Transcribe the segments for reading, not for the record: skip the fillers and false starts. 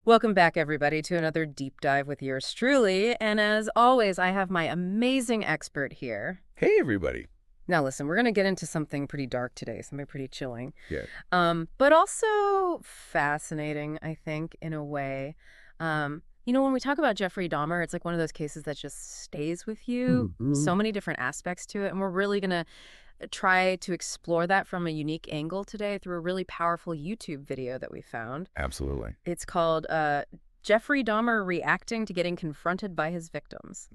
Welcome back, everybody, to another deep dive with yours truly. And as always, I have my amazing expert here. Hey, everybody. Now, listen, we're going to get into something pretty dark today, something pretty chilling, Yeah. but also fascinating, I think, in a way. When we talk about Jeffrey Dahmer, it's like one of those cases that just stays with you, so many different aspects to it. And we're really going to try to explore that from a unique angle today through a really powerful YouTube video that we found. Absolutely. It's called Jeffrey Dahmer Reacting to Getting Confronted by His Victims.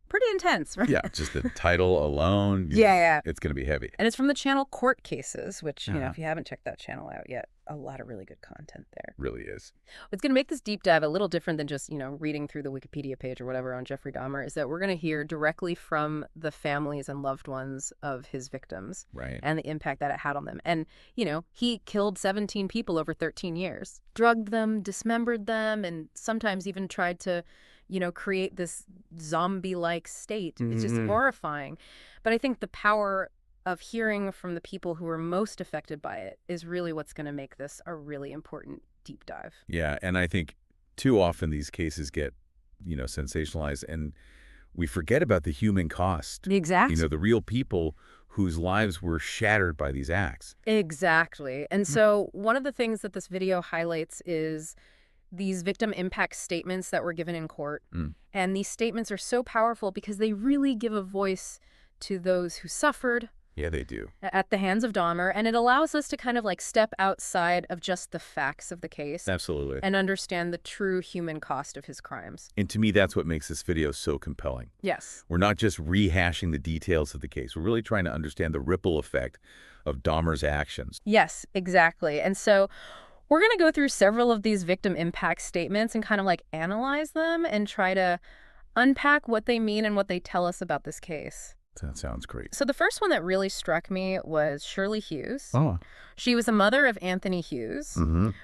Pretty intense, right? Yeah, just the title alone. Yeah. It's going to be heavy. And it's from the channel Court Cases, which, if you haven't checked that channel out yet, a lot of really good content there. Really is. What's going to make this deep dive a little different than just, reading through the Wikipedia page or whatever on Jeffrey Dahmer is that we're going to hear directly from the families and loved ones of his victims. Right. And the impact that it had on them. And, he killed 17 people over 13 years, drugged them, dismembered them, and sometimes even tried to create this zombie-like state. It's just horrifying. But I think the power of hearing from the people who were most affected by it is really what's going to make this a really important deep dive. Yeah, and I think too often these cases get, sensationalized, and we forget about the human cost. Exactly. The real people whose lives were shattered by these acts. Exactly. And so one of the things that this video highlights is these victim impact statements that were given in court. And these statements are so powerful because they really give a voice to those who suffered. Yeah, they do. At the hands of Dahmer. And it allows us to kind of step outside of just the facts of the case. Absolutely. And understand the true human cost of his crimes. And to me, that's what makes this video so compelling. Yes. We're not just rehashing the details of the case. We're really trying to understand the ripple effect of Dahmer's actions. Yes, exactly. And so we're going to go through several of these victim impact statements and kind of analyze them and try to unpack what they mean and what they tell us about this case. That sounds great. So the first one that really struck me was Shirley Hughes. Oh. She was the mother of Anthony Hughes,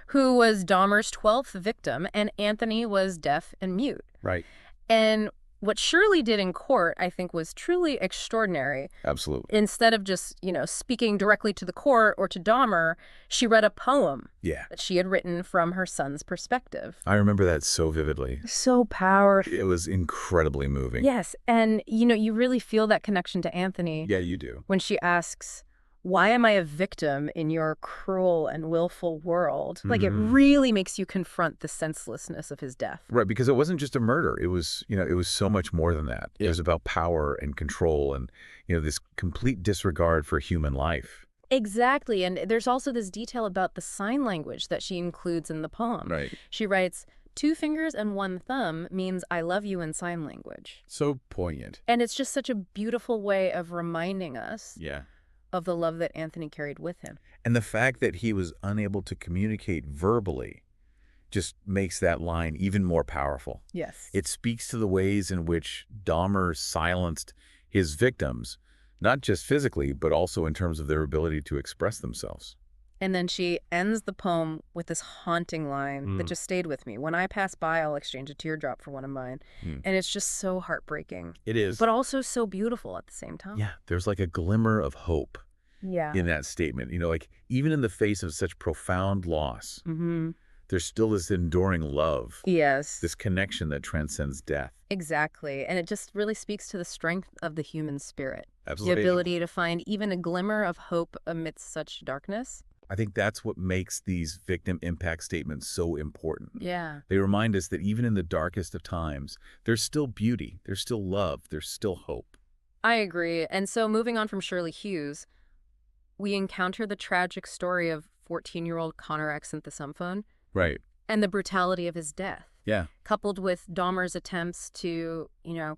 who was Dahmer's 12th victim, and Anthony was deaf and mute. Right. And what Shirley did in court, I think, was truly extraordinary. Absolutely. Instead of just, speaking directly to the court or to Dahmer, she read a poem that she had written from her son's perspective. I remember that so vividly. So powerful. It was incredibly moving. Yes. And, you really feel that connection to Anthony. Yeah, you do. When she asks, why am I a victim in your cruel and willful world? It really makes you confront the senselessness of his death. Right, because it wasn't just a murder. It was, it was so much more than that. It was about power and control and, this complete disregard for human life. Exactly. And there's also this detail about the sign language that she includes in the poem. Right. She writes, 2 fingers and 1 thumb means I love you in sign language. So poignant. And it's just such a beautiful way of reminding us of the love that Anthony carried with him. And the fact that he was unable to communicate verbally just makes that line even more powerful. Yes. It speaks to the ways in which Dahmer silenced his victims, not just physically, but also in terms of their ability to express themselves. And then she ends the poem with this haunting line that just stayed with me. When I pass by, I'll exchange a teardrop for one of mine. And it's just so heartbreaking. It is. But also so beautiful at the same time. Yeah, there's a glimmer of hope in that statement. Even in the face of such profound loss, there's still this enduring love. Yes. This connection that transcends death. Exactly. And it just really speaks to the strength of the human spirit. Absolutely. The ability to find even a glimmer of hope amidst such darkness. I think that's what makes these victim impact statements so important. Yeah. They remind us that even in the darkest of times, there's still beauty, there's still love, there's still hope. I agree. And so moving on from Shirley Hughes, we encounter the tragic story of 14-year-old Konerak Sinthasomphone. Right. And the brutality of his death. Yeah. Coupled with Dahmer's attempts to,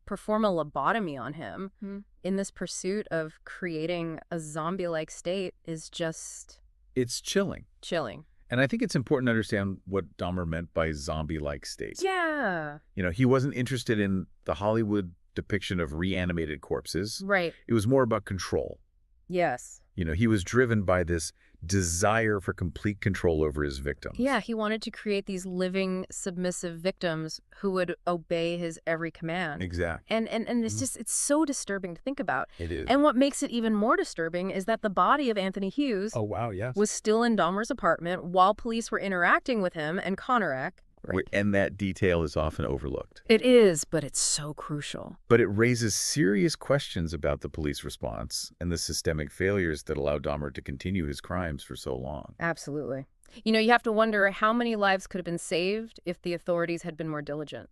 perform a lobotomy on him in this pursuit of creating a zombie-like state is just... It's chilling. Chilling. And I think it's important to understand what Dahmer meant by zombie-like state. Yeah. He wasn't interested in the Hollywood depiction of reanimated corpses. Right. It was more about control. Yes. He was driven by this desire for complete control over his victims. Yeah, he wanted to create these living, submissive victims who would obey his every command. Exactly. And it's just, it's so disturbing to think about. It is. And what makes it even more disturbing is that the body of Anthony Hughes was still in Dahmer's apartment while police were interacting with him and Konerak. Right. And that detail is often overlooked. It is, but it's so crucial. But it raises serious questions about the police response and the systemic failures that allowed Dahmer to continue his crimes for so long. Absolutely. You have to wonder how many lives could have been saved if the authorities had been more diligent.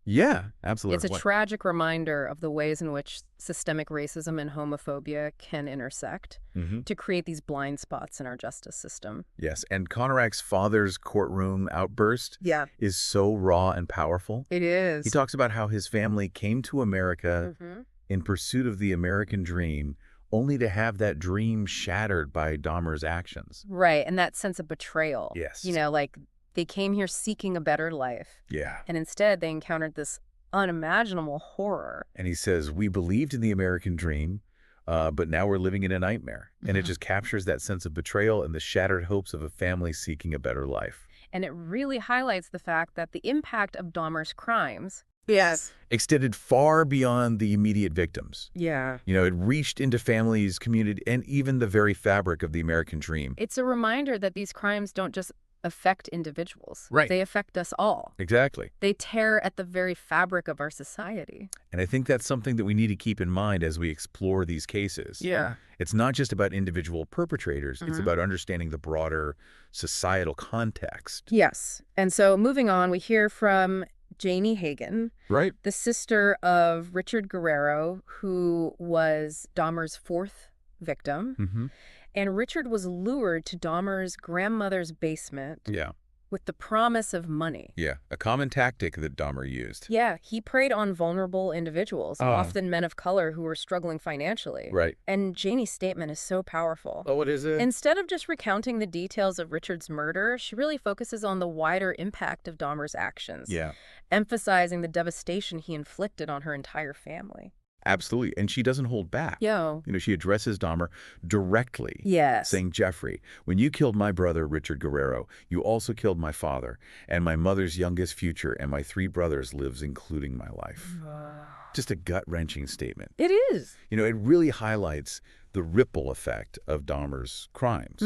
Yeah, absolutely. It's a tragic reminder of the ways in which systemic racism and homophobia can intersect to create these blind spots in our justice system. Yes, and Konerak's father's courtroom outburst is so raw and powerful. It is. He talks about how his family came to America in pursuit of the American dream, only to have that dream shattered by Dahmer's actions. Right, and that sense of betrayal. Yes. Like they came here seeking a better life. Yeah. And instead they encountered this unimaginable horror. And he says, we believed in the American dream, but now we're living in a nightmare. And it just captures that sense of betrayal and the shattered hopes of a family seeking a better life. And it really highlights the fact that the impact of Dahmer's crimes extended far beyond the immediate victims. Yeah. It reached into families, community, and even the very fabric of the American dream. It's a reminder that these crimes don't just affect individuals. Right. They affect us all. Exactly. They tear at the very fabric of our society. And I think that's something that we need to keep in mind as we explore these cases. Yeah. It's not just about individual perpetrators. It's about understanding the broader societal context. Yes. And so moving on, we hear from Janie Hagen, the sister of Richard Guerrero, who was Dahmer's fourth victim. And Richard was lured to Dahmer's grandmother's basement with the promise of money. Yeah, a common tactic that Dahmer used. Yeah, he preyed on vulnerable individuals, often men of color who were struggling financially. Right. And Janie's statement is so powerful. Oh, what is it? Instead of just recounting the details of Richard's murder, she really focuses on the wider impact of Dahmer's actions. Yeah. Emphasizing the devastation he inflicted on her entire family. Absolutely. And she doesn't hold back. She addresses Dahmer directly. Yes. Saying, Jeffrey, when you killed my brother, Richard Guerrero, you also killed my father and my mother's youngest future and my 3 brothers' lives, including my life. Just a gut-wrenching statement. It is. It really highlights the ripple effect of Dahmer's crimes.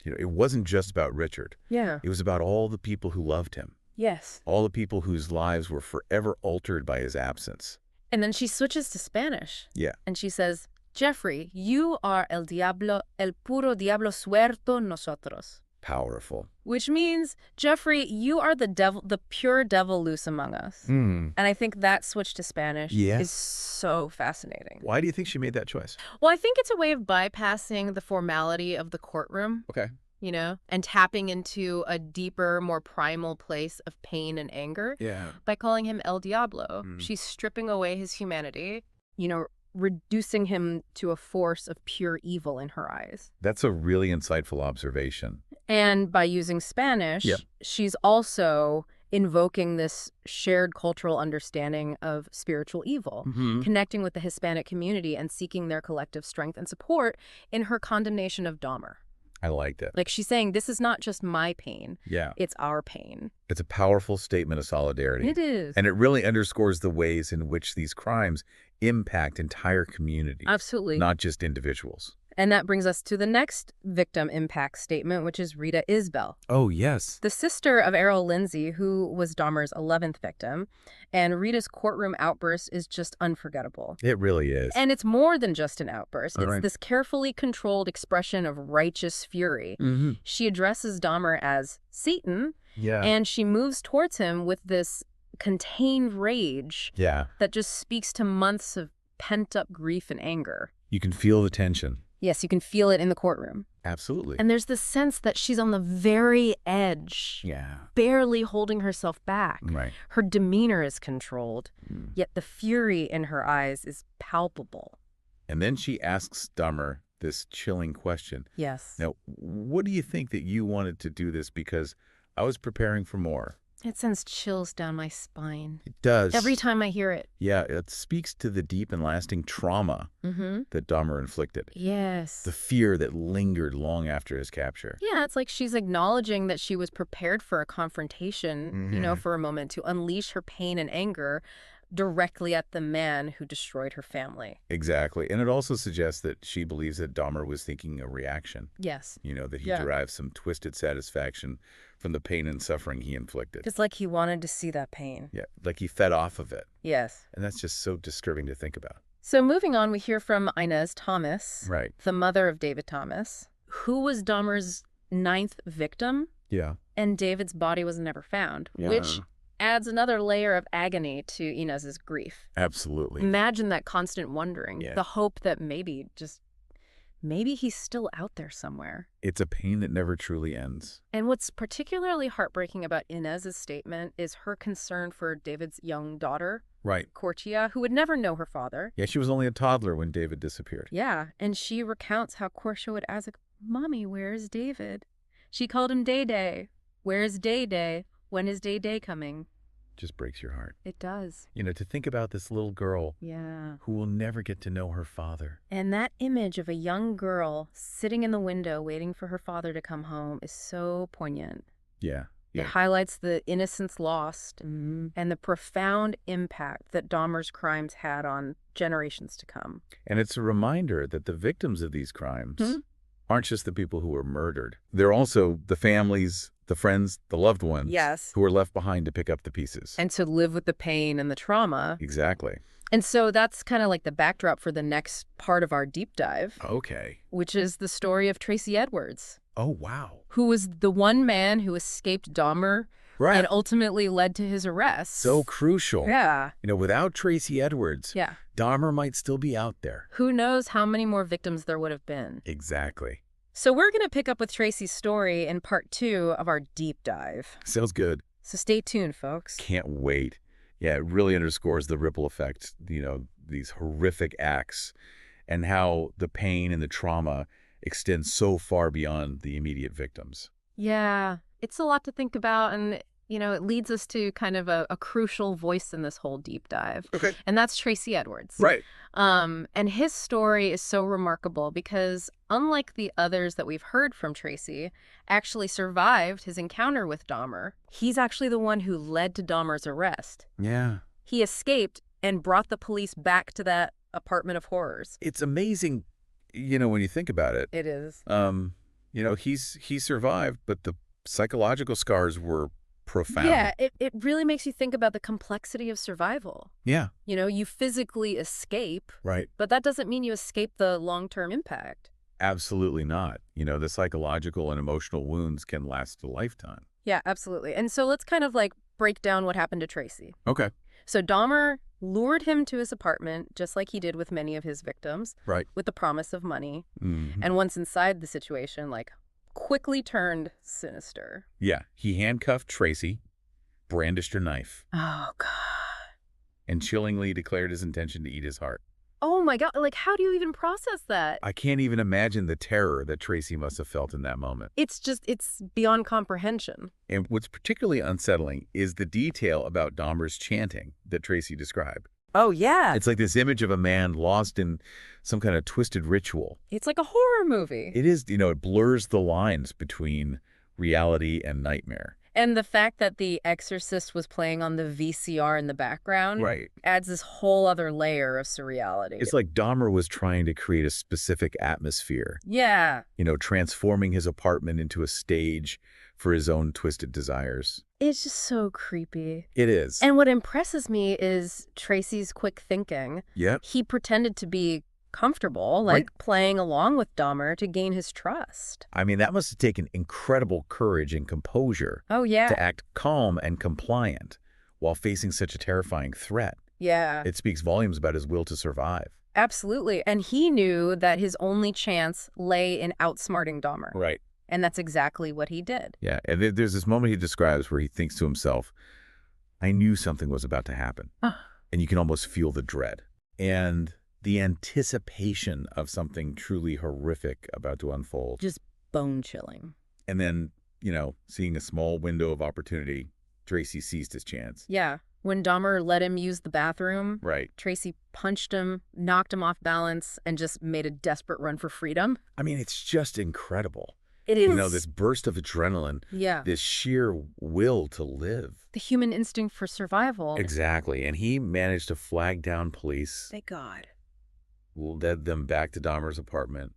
It wasn't just about Richard. Yeah. It was about all the people who loved him. Yes. All the people whose lives were forever altered by his absence. And then she switches to Spanish. Yeah. And she says, Jeffrey, you are el diablo, el puro diablo suelto nosotros. Powerful. Which means, Jeffrey, you are the devil, the pure devil loose among us. And I think that switch to Spanish is so fascinating. Why do you think she made that choice? Well, I think it's a way of bypassing the formality of the courtroom. Okay. And tapping into a deeper, more primal place of pain and anger. Yeah. By calling him El Diablo. She's stripping away his humanity, reducing him to a force of pure evil in her eyes. That's a really insightful observation. And by using Spanish, she's also invoking this shared cultural understanding of spiritual evil, connecting with the Hispanic community and seeking their collective strength and support in her condemnation of Dahmer. I liked it. Like she's saying, this is not just my pain. Yeah. It's our pain. It's a powerful statement of solidarity. It is. And it really underscores the ways in which these crimes impact entire communities. Absolutely. Not just individuals. And that brings us to the next victim impact statement, which is Rita Isbell. Oh, yes. The sister of Errol Lindsay, who was Dahmer's 11th victim. And Rita's courtroom outburst is just unforgettable. It really is. And it's more than just an outburst. All it's right. this carefully controlled expression of righteous fury. She addresses Dahmer as Satan. Yeah. And she moves towards him with this contained rage that just speaks to months of pent-up grief and anger. You can feel the tension. Yes, you can feel it in the courtroom. Absolutely. And there's this sense that she's on the very edge, barely holding herself back. Right. Her demeanor is controlled, yet the fury in her eyes is palpable. And then she asks Dahmer this chilling question. Yes. Now, what do you think that you wanted to do this because I was preparing for more? It sends chills down my spine It does. every time I hear it. Yeah, it speaks to the deep and lasting trauma that Dahmer inflicted. Yes. The fear that lingered long after his capture. Yeah, it's like she's acknowledging that she was prepared for a confrontation, for a moment, to unleash her pain and anger directly at the man who destroyed her family. Exactly. And it also suggests that she believes that Dahmer was thinking a reaction. Yes. That he derived some twisted satisfaction from the pain and suffering he inflicted. It's like he wanted to see that pain. Yeah, like he fed off of it. Yes. And that's just so disturbing to think about. So moving on, we hear from Inez Thomas, Right. the mother of David Thomas, who was Dahmer's 9th victim, Yeah. and David's body was never found, which adds another layer of agony to Inez's grief. Absolutely. Imagine that constant wondering, Yeah. the hope that maybe he's still out there somewhere. It's a pain that never truly ends. And what's particularly heartbreaking about Inez's statement is her concern for David's young daughter, Right. Cortia, who would never know her father. Yeah, she was only a toddler when David disappeared. Yeah, and she recounts how Cortia would ask, "Mommy, where's David?" She called him Day Day. "Where's Day Day? When is Day Day coming?" Just breaks your heart. It does. To think about this little girl Yeah. who will never get to know her father. And that image of a young girl sitting in the window waiting for her father to come home is so poignant. Yeah. It highlights the innocence lost and the profound impact that Dahmer's crimes had on generations to come. And it's a reminder that the victims of these crimes aren't just the people who were murdered. They're also the families, the friends, the loved ones who were left behind to pick up the pieces. And to live with the pain and the trauma. Exactly. And so that's kind of like the backdrop for the next part of our deep dive. Okay. Which is the story of Tracy Edwards. Oh, wow. Who was the one man who escaped Dahmer and ultimately led to his arrest. So crucial. Yeah. Without Tracy Edwards, Dahmer might still be out there. Who knows how many more victims there would have been. Exactly. So we're going to pick up with Tracy's story in part 2 of our deep dive. Sounds good. So stay tuned, folks. Can't wait. Yeah, it really underscores the ripple effect, these horrific acts and how the pain and the trauma extends so far beyond the immediate victims. Yeah, it's a lot to think about, and it leads us to kind of a crucial voice in this whole deep dive. Okay. And that's Tracy Edwards. Right. And his story is so remarkable because unlike the others that we've heard from Tracy, actually survived his encounter with Dahmer. He's actually the one who led to Dahmer's arrest. Yeah. He escaped and brought the police back to that apartment of horrors. It's amazing, when you think about it. It is. He survived, but the psychological scars were profound. Yeah, it really makes you think about the complexity of survival. Yeah. You physically escape, Right. but that doesn't mean you escape the long-term impact. Absolutely not. The psychological and emotional wounds can last a lifetime. Yeah, absolutely. And so let's kind of break down what happened to Tracy. Okay. So Dahmer lured him to his apartment, just like he did with many of his victims, Right. with the promise of money. Mm-hmm. And once inside the situation, quickly turned sinister. Yeah. He handcuffed Tracy, brandished a knife, Oh, God. and chillingly declared his intention to eat his heart. Oh, my God. How do you even process that? I can't even imagine the terror that Tracy must have felt in that moment. It's beyond comprehension. And what's particularly unsettling is the detail about Dahmer's chanting that Tracy described. Oh, yeah. It's like this image of a man lost in some kind of twisted ritual. It's like a horror movie. It is, it blurs the lines between reality and nightmare. And the fact that The Exorcist was playing on the VCR in the background adds this whole other layer of surreality. It's like Dahmer was trying to create a specific atmosphere. Yeah. Transforming his apartment into a stage for his own twisted desires. It's just so creepy. It is. And what impresses me is Tracy's quick thinking. Yep. He pretended to be comfortable, playing along with Dahmer to gain his trust. I mean, that must have taken incredible courage and composure. Oh, yeah. To act calm and compliant while facing such a terrifying threat. Yeah. It speaks volumes about his will to survive. Absolutely. And he knew that his only chance lay in outsmarting Dahmer. Right. And that's exactly what he did. Yeah. And there's this moment he describes where he thinks to himself, I knew something was about to happen. And you can almost feel the dread. And the anticipation of something truly horrific about to unfold. Just bone-chilling. And then, seeing a small window of opportunity Tracy seized his chance. Yeah. When Dahmer let him use the bathroom, Right. Tracy punched him, knocked him off balance, and just made a desperate run for freedom. I mean, it's just incredible. It You is. know, this burst of adrenaline, Yeah. this sheer will to live. The human instinct for survival. Exactly. And he managed to flag down police, Thank God. led them back to Dahmer's apartment,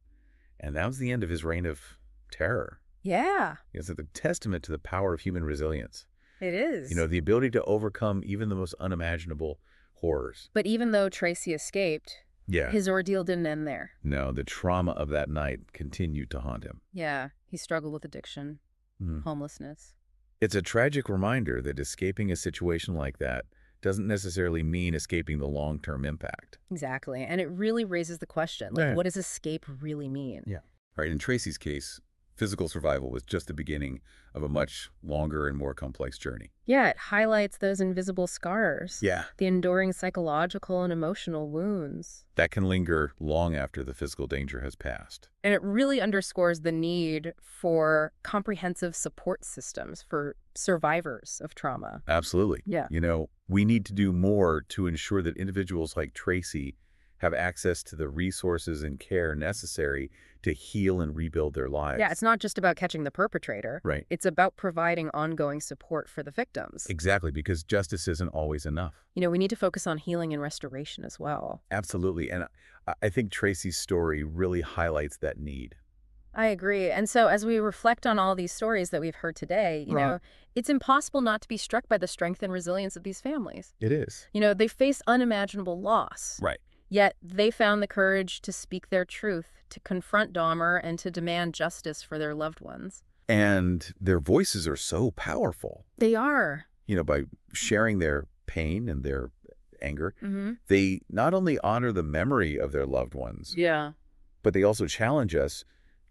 and that was the end of his reign of terror. Yeah, It's a testament to the power of human resilience. it is. You know, the ability to overcome even the most unimaginable horrors. But even though Tracy escaped, Yeah. his ordeal didn't end there. No, the trauma of that night continued to haunt him. Yeah, he struggled with addiction, Mhm. homelessness. It's a tragic reminder that escaping a situation like that doesn't necessarily mean escaping the long-term impact. Exactly. And it really raises the question, like, Yeah. what does escape really mean? Yeah. All right, in Tracy's case, physical survival was just the beginning of a much longer and more complex journey. Yeah, it highlights those invisible scars. Yeah. The enduring psychological and emotional wounds. That can linger long after the physical danger has passed. And it really underscores the need for comprehensive support systems for survivors of trauma. Absolutely. Yeah. You know, we need to do more to ensure that individuals like Tracy have access to the resources and care necessary to heal and rebuild their lives. Yeah, it's not just about catching the perpetrator. Right. It's about providing ongoing support for the victims. Exactly, because justice isn't always enough. You know, we need to focus on healing and restoration as well. Absolutely. And I think Tracy's story really highlights that need. I agree. And so as we reflect on all these stories that we've heard today, you know, it's impossible not to be struck by the strength and resilience of these families. It is. You know, they face unimaginable loss. Right. Yet they found the courage to speak their truth, to confront Dahmer, and to demand justice for their loved ones. And their voices are so powerful. They are. You know, by sharing their pain and their anger, Mm-hmm. they not only honor the memory of their loved ones, Yeah. but they also challenge us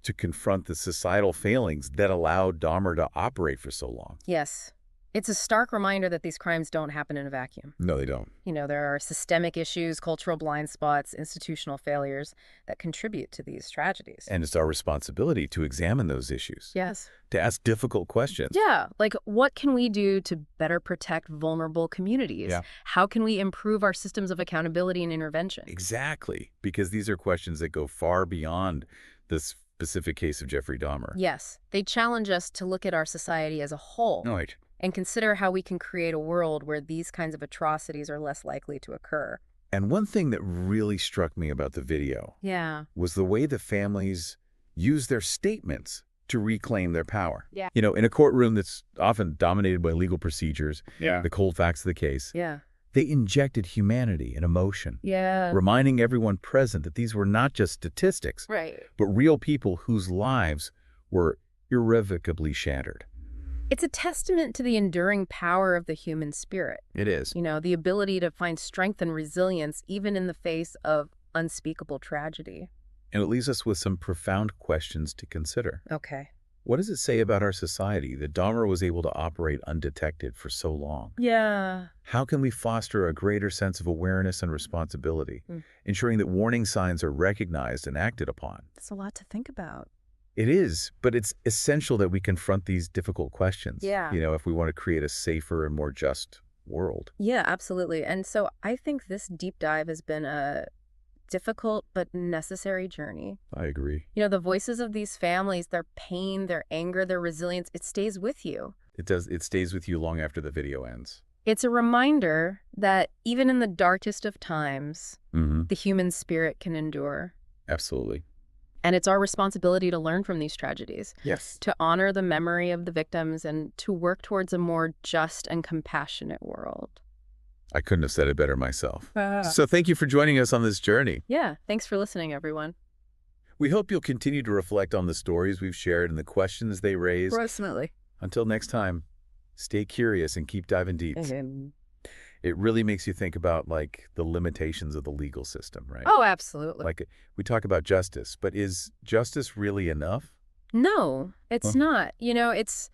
to confront the societal failings that allowed Dahmer to operate for so long. Yes. It's a stark reminder that these crimes don't happen in a vacuum. No, they don't. You know, there are systemic issues, cultural blind spots, institutional failures that contribute to these tragedies. And it's our responsibility to examine those issues, Yes. to ask difficult questions. Yeah, like what can we do to better protect vulnerable communities? Yeah. How can we improve our systems of accountability and intervention? Exactly, because these are questions that go far beyond the specific case of Jeffrey Dahmer. Yes, they challenge us to look at our society as a whole Right. and consider how we can create a world where these kinds of atrocities are less likely to occur. And one thing that really struck me about the video Yeah. was the way the families use their statements to reclaim their power. Yeah. You know, in a courtroom that's often dominated by legal procedures, Yeah. the cold facts of the case, Yeah. they injected humanity and emotion, Yeah. reminding everyone present that these were not just statistics, Right. but real people whose lives were irrevocably shattered. It's a testament to the enduring power of the human spirit. It is. You know, the ability to find strength and resilience even in the face of unspeakable tragedy. And it leaves us with some profound questions to consider. Okay. What does it say about our society that Dahmer was able to operate undetected for so long? Yeah. How can we foster a greater sense of awareness and responsibility, ensuring that warning signs are recognized and acted upon? That's a lot to think about. It is, but it's essential that we confront these difficult questions. Yeah. You know, if we want to create a safer and more just world. Yeah, absolutely. And so I think this deep dive has been a difficult but necessary journey. I agree. You know, the voices of these families, their pain, their anger, their resilience, it stays with you. It does. It stays with you long after the video ends. It's a reminder that even in the darkest of times, Mm-hmm. the human spirit can endure. Absolutely. And it's our responsibility to learn from these tragedies, Yes. to honor the memory of the victims, and to work towards a more just and compassionate world. I couldn't have said it better myself. So thank you for joining us on this journey. Yeah, thanks for listening, everyone. We hope you'll continue to reflect on the stories we've shared and the questions they raise. Approximately. Until next time, stay curious and keep diving deep. It really makes you think about, like, the limitations of the legal system, right? Oh, absolutely. Like, we talk about justice, but is justice really enough? No, it's Huh? not. You know, it's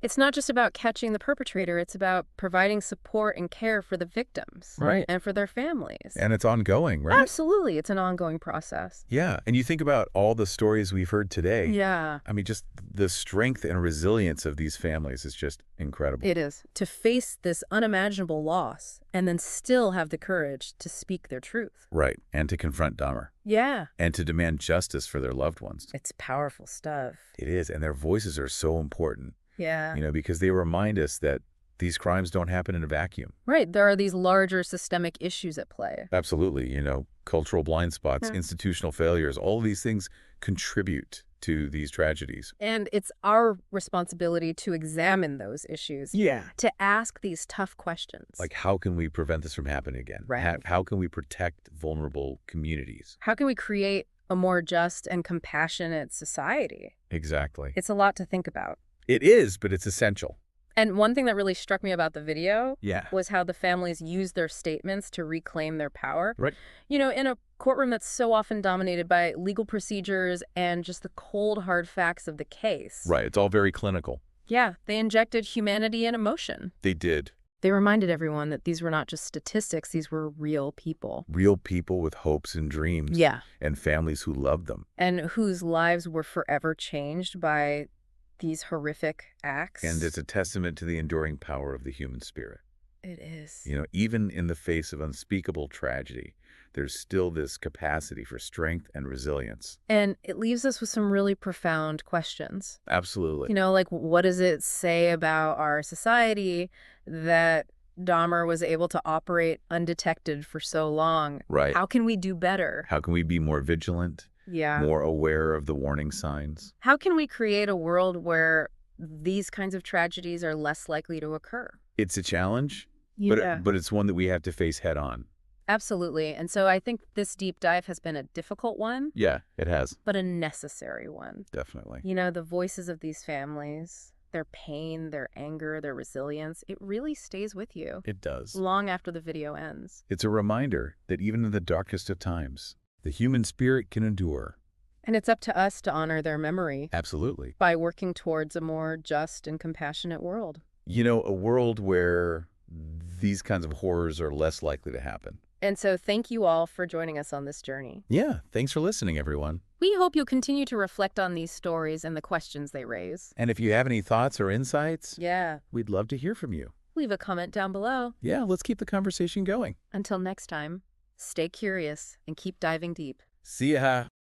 It's not just about catching the perpetrator, it's about providing support and care for the victims. Right. And for their families. And it's ongoing, right? Absolutely. It's an ongoing process. Yeah. And you think about all the stories we've heard today. Yeah. I mean, just the strength and resilience of these families is just incredible. It is. To face this unimaginable loss and then still have the courage to speak their truth. Right. And to confront Dahmer. Yeah. And to demand justice for their loved ones. It's powerful stuff. It is. And their voices are so important. Yeah. Because they remind us that these crimes don't happen in a vacuum. Right. There are these larger systemic issues at play. Absolutely. Cultural blind spots, institutional failures, all of these things contribute to these tragedies. And it's our responsibility to examine those issues. Yeah. To ask these tough questions. Like, how can we prevent this from happening again? Right. How can we protect vulnerable communities? How can we create a more just and compassionate society? Exactly. It's a lot to think about. It is, but it's essential. And one thing that really struck me about the video Yeah. was how the families used their statements to reclaim their power. Right. In a courtroom that's so often dominated by legal procedures and just the cold, hard facts of the case. Right. It's all very clinical. Yeah, they injected humanity and emotion. They did. They reminded everyone that these were not just statistics, these were real people. Real people with hopes and dreams. Yeah. And families who loved them. And whose lives were forever changed by these horrific acts. And it's a testament to the enduring power of the human spirit. It is. Even in the face of unspeakable tragedy, there's still this capacity for strength and resilience. And it leaves us with some really profound questions. Absolutely. Like, what does it say about our society that Dahmer was able to operate undetected for so long? Right. How can we do better? How can we be more vigilant? Yeah. More aware of the warning signs? How can we create a world where these kinds of tragedies are less likely to occur? It's a challenge, Yeah. but it's one that we have to face head on. Absolutely. And so I think this deep dive has been a difficult one. Yeah, it has. But a necessary one. Definitely. The voices of these families, their pain, their anger, their resilience, it really stays with you. It does. Long after the video ends. It's a reminder that even in the darkest of times, the human spirit can endure. And it's up to us to honor their memory. Absolutely. By working towards a more just and compassionate world. A world where these kinds of horrors are less likely to happen. And so thank you all for joining us on this journey. Yeah, thanks for listening, everyone. We hope you'll continue to reflect on these stories and the questions they raise. And if you have any thoughts or insights, Yeah. we'd love to hear from you. Leave a comment down below. Yeah, let's keep the conversation going. Until next time, stay curious and keep diving deep. See ya.